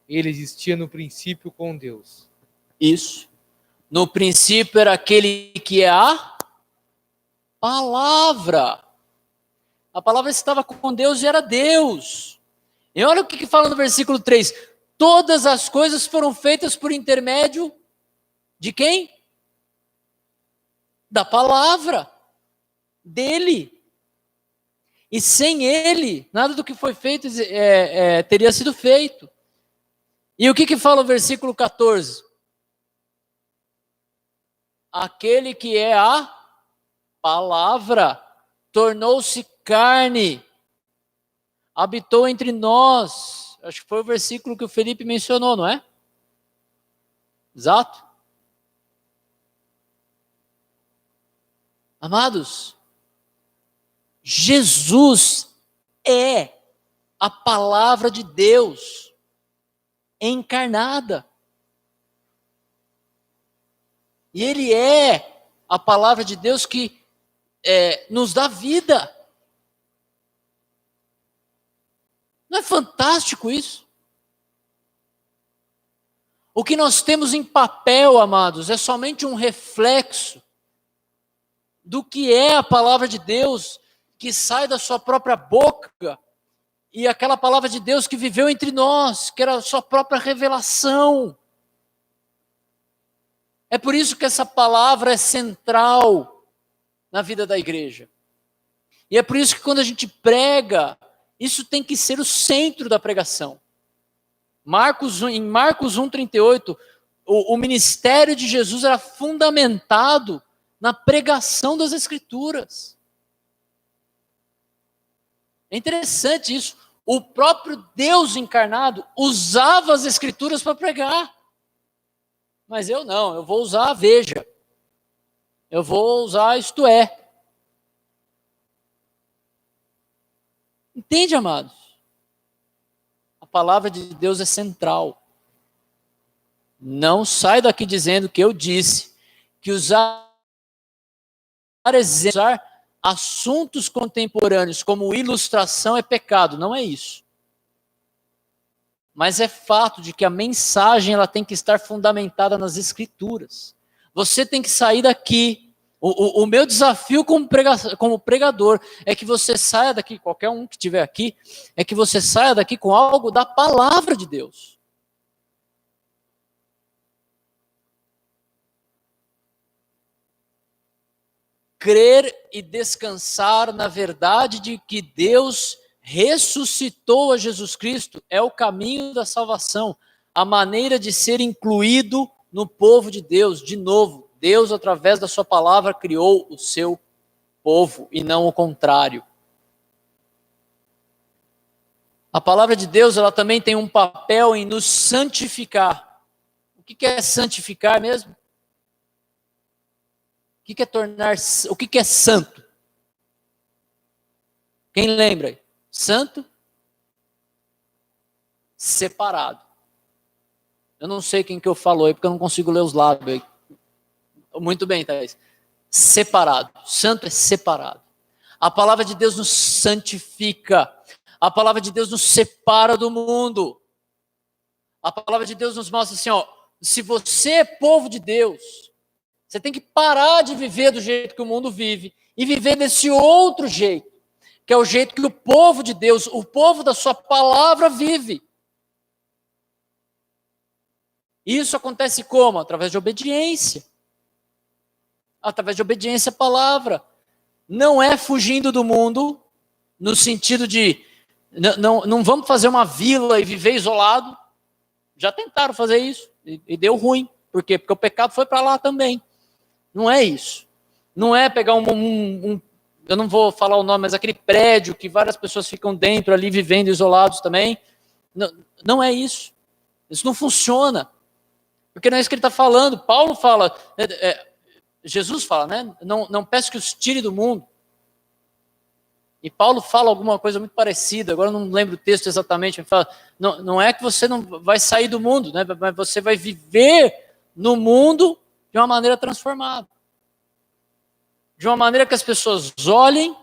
Ele existia no princípio com Deus. Isso. No princípio era aquele que é a palavra. A palavra estava com Deus e era Deus. E olha o que fala no versículo 3. Todas as coisas foram feitas por intermédio de quem? Da palavra. Dele. E sem ele, nada do que foi feito teria sido feito. E o que fala o versículo 14? Aquele que é a palavra tornou-se carne, habitou entre nós. Acho que foi o versículo que o Felipe mencionou, não é? Exato. Amados, Jesus é a palavra de Deus encarnada. E Ele é a palavra de Deus que nos dá vida. Não é fantástico isso? O que nós temos em papel, amados, é somente um reflexo do que é a palavra de Deus que sai da sua própria boca, e aquela palavra de Deus que viveu entre nós, que era a sua própria revelação. É por isso que essa palavra é central na vida da igreja. E é por isso que quando a gente prega, isso tem que ser o centro da pregação. Em Marcos 1,38, o ministério de Jesus era fundamentado na pregação das Escrituras. É interessante isso. O próprio Deus encarnado usava as Escrituras para pregar. Mas eu não, eu vou usar a Veja. Eu vou usar Isto É. Entende, amados? A palavra de Deus é central. Não sai daqui dizendo que eu disse que usar assuntos contemporâneos como ilustração é pecado. Não é isso. Mas é fato de que a mensagem ela tem que estar fundamentada nas Escrituras. Você tem que sair daqui. O meu desafio como pregador é que você saia daqui, qualquer um que estiver aqui, é que você saia daqui com algo da palavra de Deus. Crer e descansar na verdade de que Deus ressuscitou a Jesus Cristo é o caminho da salvação, a maneira de ser incluído no povo de Deus. De novo, Deus, através da sua palavra, criou o seu povo e não o contrário. A palavra de Deus, ela também tem um papel em nos santificar. O que é santificar mesmo? O que é tornar, o que é santo? Quem lembra aí? Santo, separado. Eu não sei quem que eu falo aí, porque eu não consigo ler os lábios aí. Muito bem, Thaís. Separado. Santo é separado. A palavra de Deus nos santifica. A palavra de Deus nos separa do mundo. A palavra de Deus nos mostra assim, ó, se você é povo de Deus, você tem que parar de viver do jeito que o mundo vive e viver desse outro jeito, que é o jeito que o povo de Deus, o povo da sua palavra vive. Isso acontece como? Através de obediência. Através de obediência à palavra. Não é fugindo do mundo, no sentido de, não vamos fazer uma vila e viver isolado. Já tentaram fazer isso e deu ruim. Por quê? Porque o pecado foi para lá também. Não é isso. Não é pegar eu não vou falar o nome, mas aquele prédio que várias pessoas ficam dentro ali vivendo isolados também. Não é isso. Isso não funciona. Porque não é isso que ele está falando. Paulo fala, Jesus fala, né? Não peço que os tire do mundo. E Paulo fala alguma coisa muito parecida, agora eu não lembro o texto exatamente, ele fala, não é que você não vai sair do mundo, né? Mas você vai viver no mundo de uma maneira transformada. De uma maneira que as pessoas olhem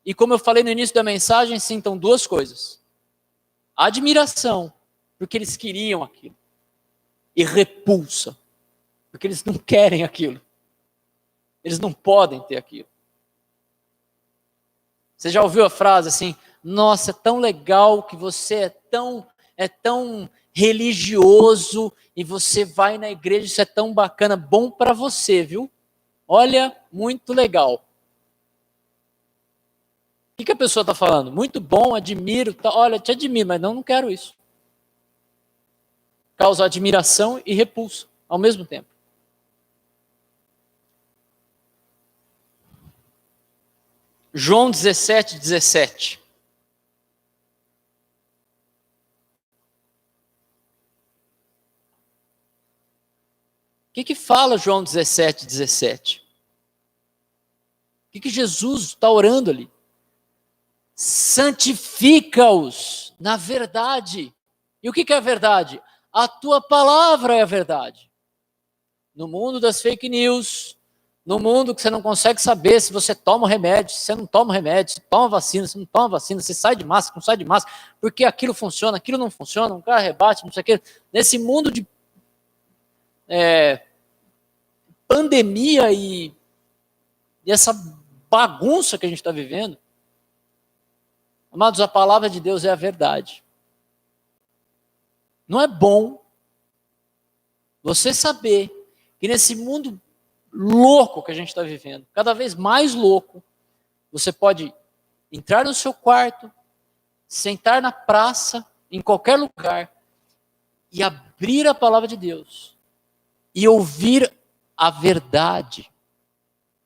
e, como eu falei no início da mensagem, sintam duas coisas. Admiração, porque eles queriam aquilo. E repulsa, porque eles não querem aquilo. Eles não podem ter aquilo. Você já ouviu a frase assim, nossa, é tão legal que você é tão religioso e você vai na igreja, isso é tão bacana, bom para você, viu? Olha, muito legal. O que a pessoa está falando? Muito bom, admiro, olha, te admiro, mas não quero isso. Causa admiração e repulsa ao mesmo tempo. João 17, 17. O que fala João 17, 17? O que Jesus está orando ali? Santifica-os na verdade. E o que é a verdade? A tua palavra é a verdade. No mundo das fake news, no mundo que você não consegue saber se você toma remédio, se você não toma remédio, se toma vacina, se não toma vacina, se sai de máscara, não sai de máscara, porque aquilo funciona, aquilo não funciona, um cara rebate, não sei o quê. Nesse mundo de pandemia e essa bagunça que a gente está vivendo, amados, a palavra de Deus é a verdade. Não é bom você saber que nesse mundo louco que a gente está vivendo, cada vez mais louco, você pode entrar no seu quarto, sentar na praça, em qualquer lugar, e abrir a palavra de Deus, e ouvir a verdade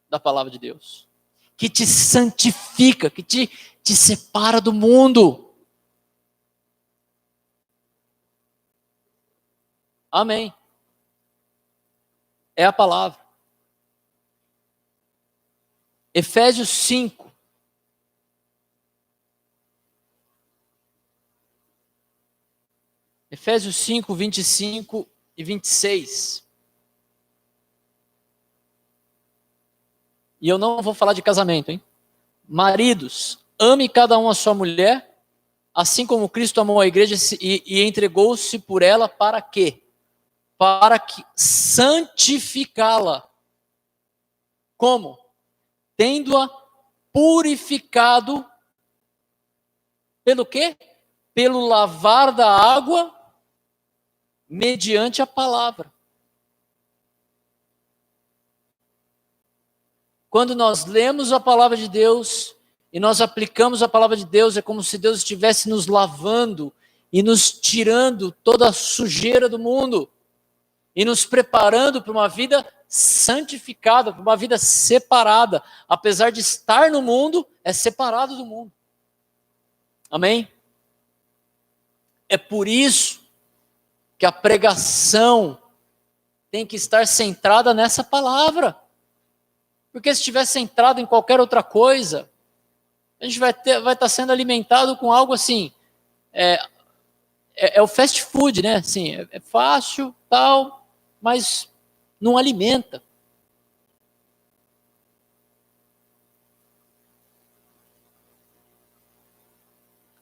da palavra de Deus, que te santifica, que te separa do mundo. Amém. É a palavra. Efésios 5. Efésios 5, 25 e 26. E eu não vou falar de casamento, hein? Maridos, ame cada um a sua mulher, assim como Cristo amou a igreja e entregou-se por ela para quê? Para que santificá-la. Como? Tendo-a purificado pelo quê? Pelo lavar da água mediante a palavra. Quando nós lemos a palavra de Deus e nós aplicamos a palavra de Deus, é como se Deus estivesse nos lavando e nos tirando toda a sujeira do mundo e nos preparando para uma vida santificada, para uma vida separada. Apesar de estar no mundo, é separado do mundo. Amém? É por isso que a pregação tem que estar centrada nessa palavra. Porque se estiver centrado em qualquer outra coisa, a gente vai estar sendo alimentado com algo assim, é o fast food, né? Assim, é fácil, tal, mas não alimenta.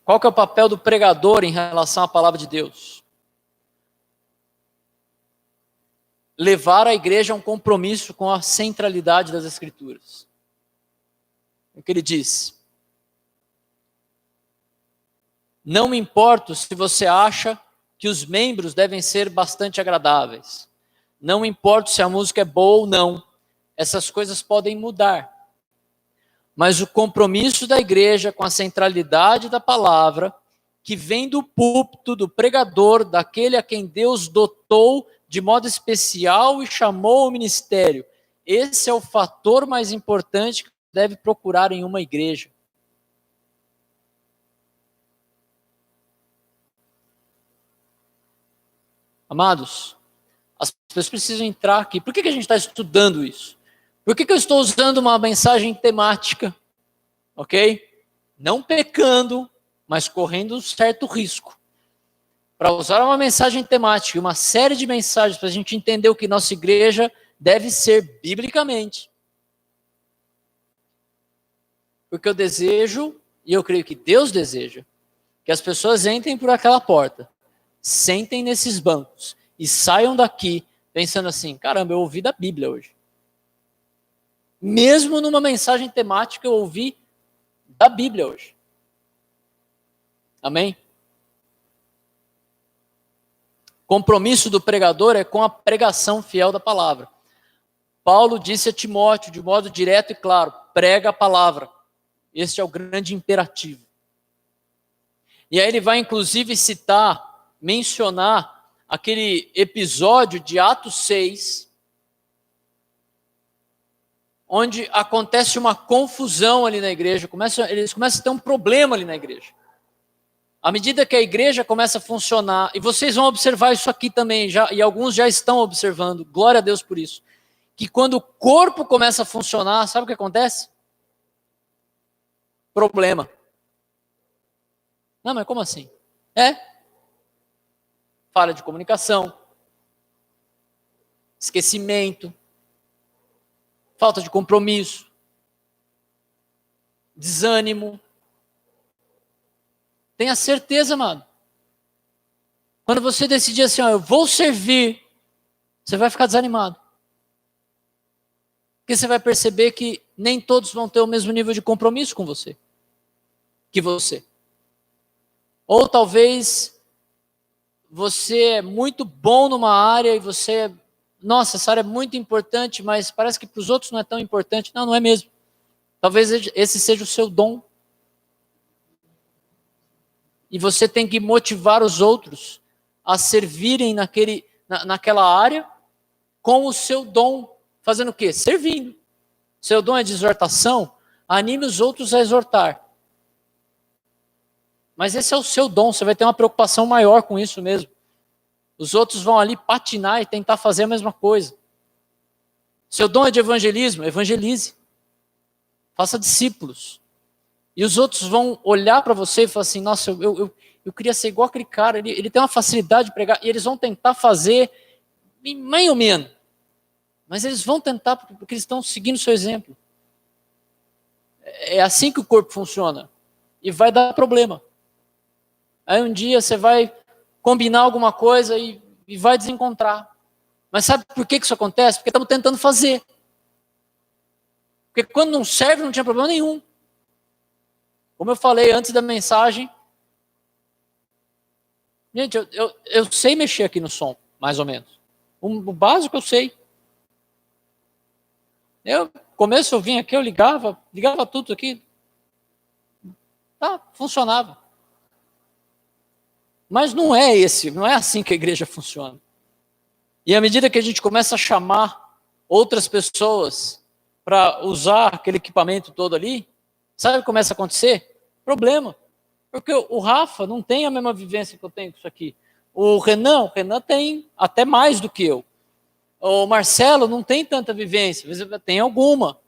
Qual que é o papel do pregador em relação à palavra de Deus? Levar a igreja a um compromisso com a centralidade das Escrituras. O que ele diz? Não me importo se você acha que os membros devem ser bastante agradáveis. Não me importo se a música é boa ou não. Essas coisas podem mudar. Mas o compromisso da igreja com a centralidade da palavra, que vem do púlpito, do pregador, daquele a quem Deus dotou de modo especial e chamou ao ministério. Esse é o fator mais importante que deve procurar em uma igreja. Amados, as pessoas precisam entrar aqui. Por que a gente está estudando isso? Por que eu estou usando uma mensagem temática? Ok? Não pecando, mas correndo um certo risco. Para usar uma mensagem temática, uma série de mensagens para a gente entender o que nossa igreja deve ser biblicamente. Porque eu desejo, e eu creio que Deus deseja, que as pessoas entrem por aquela porta, sentem nesses bancos e saiam daqui pensando assim, caramba, eu ouvi da Bíblia hoje. Mesmo numa mensagem temática, eu ouvi da Bíblia hoje. Amém? Compromisso do pregador é com a pregação fiel da palavra. Paulo disse a Timóteo, de modo direto e claro, prega a palavra. Este é o grande imperativo. E aí ele vai inclusive citar, mencionar aquele episódio de Atos 6, onde acontece uma confusão ali na igreja, eles começam a ter um problema ali na igreja. À medida que a igreja começa a funcionar, e vocês vão observar isso aqui também, e alguns já estão observando, glória a Deus por isso, que quando o corpo começa a funcionar, sabe o que acontece? Problema. Não, mas como assim? Falha de comunicação, esquecimento, falta de compromisso, desânimo. Tenha certeza, amado. Quando você decidir assim, eu vou servir, você vai ficar desanimado. Porque você vai perceber que nem todos vão ter o mesmo nível de compromisso com você. Que você. Ou talvez você é muito bom numa área e você, nossa, essa área é muito importante, mas parece que para os outros não é tão importante. Não, não é mesmo. Talvez esse seja o seu dom. E você tem que motivar os outros a servirem naquela área com o seu dom. Fazendo o quê? Servindo. Seu dom é de exortação, anime os outros a exortar. Mas esse é o seu dom, você vai ter uma preocupação maior com isso mesmo. Os outros vão ali patinar e tentar fazer a mesma coisa. Seu dom é de evangelismo, evangelize. Faça discípulos. E os outros vão olhar para você e falar assim, nossa, eu queria ser igual aquele cara, ele tem uma facilidade de pregar, e eles vão tentar fazer, mais ou menos. Mas eles vão tentar, porque eles estão seguindo o seu exemplo. É assim que o corpo funciona. E vai dar problema. Aí um dia você vai combinar alguma coisa e vai desencontrar. Mas sabe por que isso acontece? Porque estamos tentando fazer. Porque quando não serve, não tinha problema nenhum. Como eu falei antes da mensagem, gente, eu sei mexer aqui no som, mais ou menos. O básico eu sei. Começo eu vim aqui, eu ligava tudo aqui. Tá, funcionava. Mas não é assim que a igreja funciona. E à medida que a gente começa a chamar outras pessoas para usar aquele equipamento todo ali, sabe o que começa a acontecer? Problema. Porque o Rafa não tem a mesma vivência que eu tenho com isso aqui. O Renan tem até mais do que eu. O Marcelo não tem tanta vivência, às vezes tem alguma.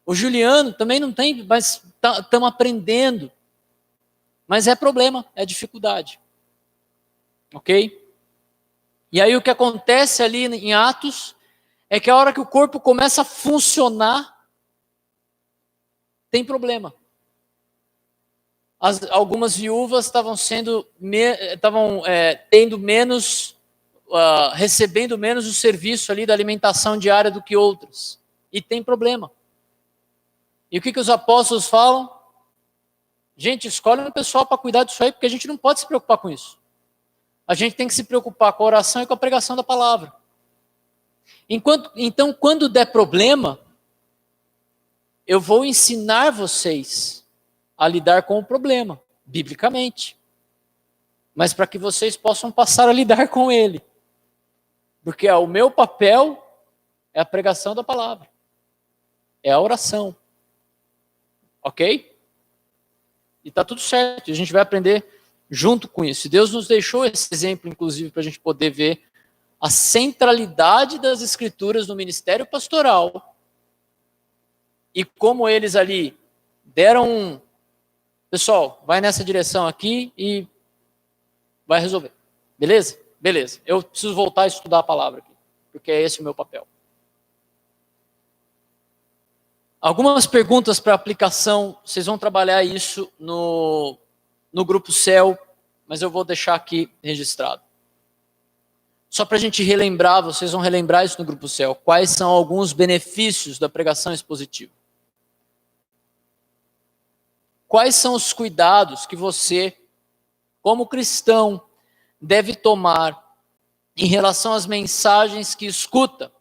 O Juliano também não tem, mas estamos aprendendo. Mas é problema, é dificuldade. Ok? E aí o que acontece ali em Atos é que a hora que o corpo começa a funcionar, tem problema. Algumas viúvas estavam tendo menos, recebendo menos o serviço ali da alimentação diária do que outras. E tem problema. E o que os apóstolos falam? Gente, escolhe um pessoal para cuidar disso aí, porque a gente não pode se preocupar com isso. A gente tem que se preocupar com a oração e com a pregação da palavra. Então, quando der problema, eu vou ensinar vocês a lidar com o problema, biblicamente. Mas para que vocês possam passar a lidar com ele. Porque o meu papel é a pregação da palavra. É a oração. Ok? E está tudo certo. A gente vai aprender junto com isso. E Deus nos deixou esse exemplo, inclusive, para a gente poder ver a centralidade das Escrituras no ministério pastoral e como eles ali deram um... Pessoal, vai nessa direção aqui e vai resolver. Beleza? Beleza. Eu preciso voltar a estudar a palavra aqui, porque é esse o meu papel. Algumas perguntas para aplicação, vocês vão trabalhar isso no grupo Céu, mas eu vou deixar aqui registrado. Só para a gente relembrar, vocês vão relembrar isso no grupo Céu, quais são alguns benefícios da pregação expositiva. Quais são os cuidados que você, como cristão, deve tomar em relação às mensagens que escuta,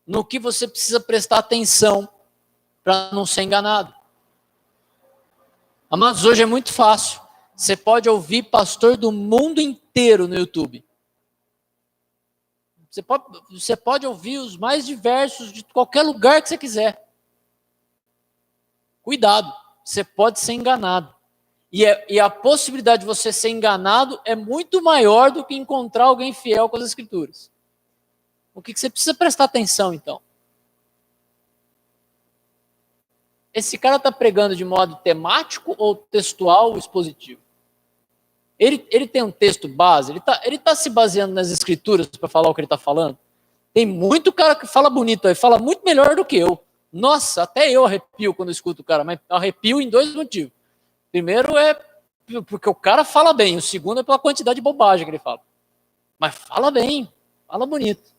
no que você precisa prestar atenção para não ser enganado. Amados, hoje é muito fácil. Você pode pastor do mundo inteiro no YouTube. Você pode ouvir os mais diversos de qualquer lugar que você quiser. Cuidado, você pode ser enganado. E a possibilidade de você ser enganado é muito maior do que encontrar alguém fiel com as Escrituras. O que você precisa prestar atenção, então? Esse cara está pregando de modo temático ou textual ou expositivo? Ele tem um texto base? Ele tá se baseando nas Escrituras para falar o que ele está falando? Tem muito cara que fala bonito, ele fala muito melhor do que eu. Nossa, até eu arrepio quando eu escuto o cara, mas arrepio em dois motivos. Primeiro é porque o cara fala bem, o segundo é pela quantidade de bobagem que ele fala. Mas fala bem, fala bonito.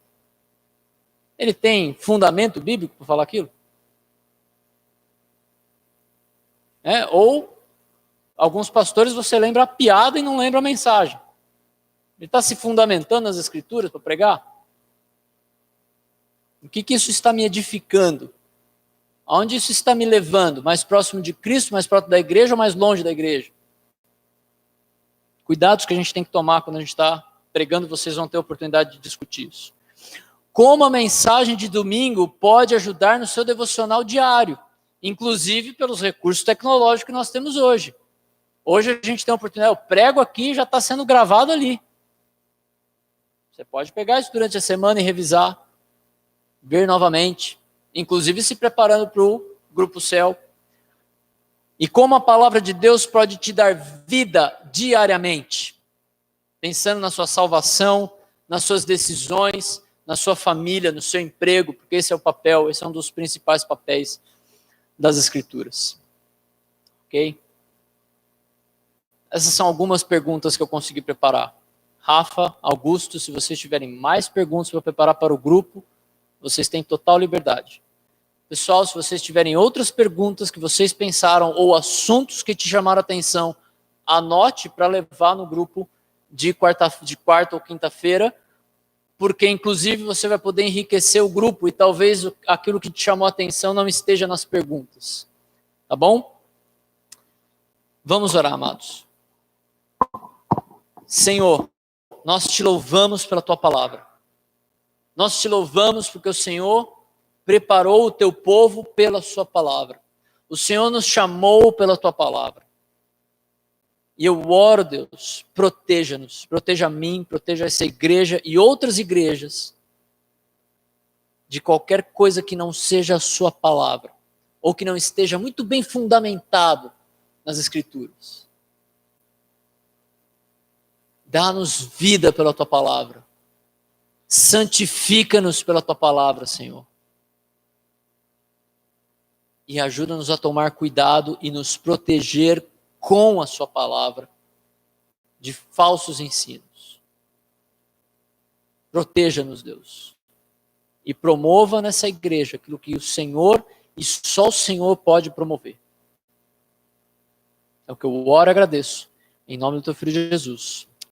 Ele tem fundamento bíblico para falar aquilo? Ou alguns pastores você lembra a piada e não lembra a mensagem. Ele está se fundamentando nas Escrituras para pregar? O que isso está me edificando? Aonde isso está me levando? Mais próximo de Cristo, mais próximo da igreja ou mais longe da igreja? Cuidados que a gente tem que tomar quando a gente está pregando, vocês vão ter a oportunidade de discutir isso. Como a mensagem de domingo pode ajudar no seu devocional diário, inclusive pelos recursos tecnológicos que nós temos hoje. Hoje a gente tem a oportunidade, eu prego aqui e já está sendo gravado ali. Você pode pegar isso durante a semana e revisar, ver novamente, inclusive se preparando para o grupo Céu. E como a palavra de Deus pode te dar vida diariamente, pensando na sua salvação, nas suas decisões, na sua família, no seu emprego, porque esse é o papel, esse é um dos principais papéis das Escrituras. Ok? Essas são algumas perguntas que eu consegui preparar. Rafa, Augusto, se vocês tiverem mais perguntas para preparar para o grupo, vocês têm total liberdade. Pessoal, se vocês tiverem outras perguntas que vocês pensaram ou assuntos que te chamaram a atenção, anote para levar no grupo de quarta ou quinta-feira, porque inclusive você vai poder enriquecer o grupo e talvez aquilo que te chamou a atenção não esteja nas perguntas. Tá bom? Vamos orar, amados. Senhor, nós te louvamos pela tua palavra. Nós te louvamos porque o Senhor preparou o teu povo pela sua palavra. O Senhor nos chamou pela tua palavra. E eu oro, Deus, proteja-nos, proteja a mim, proteja essa igreja e outras igrejas de qualquer coisa que não seja a sua palavra, ou que não esteja muito bem fundamentado nas Escrituras. Dá-nos vida pela tua palavra. Santifica-nos pela tua palavra, Senhor. E ajuda-nos a tomar cuidado e nos proteger com a sua palavra de falsos ensinos. Proteja-nos, Deus. E promova nessa igreja aquilo que o Senhor e só o Senhor pode promover. É o que eu oro e agradeço. Em nome do teu filho Jesus.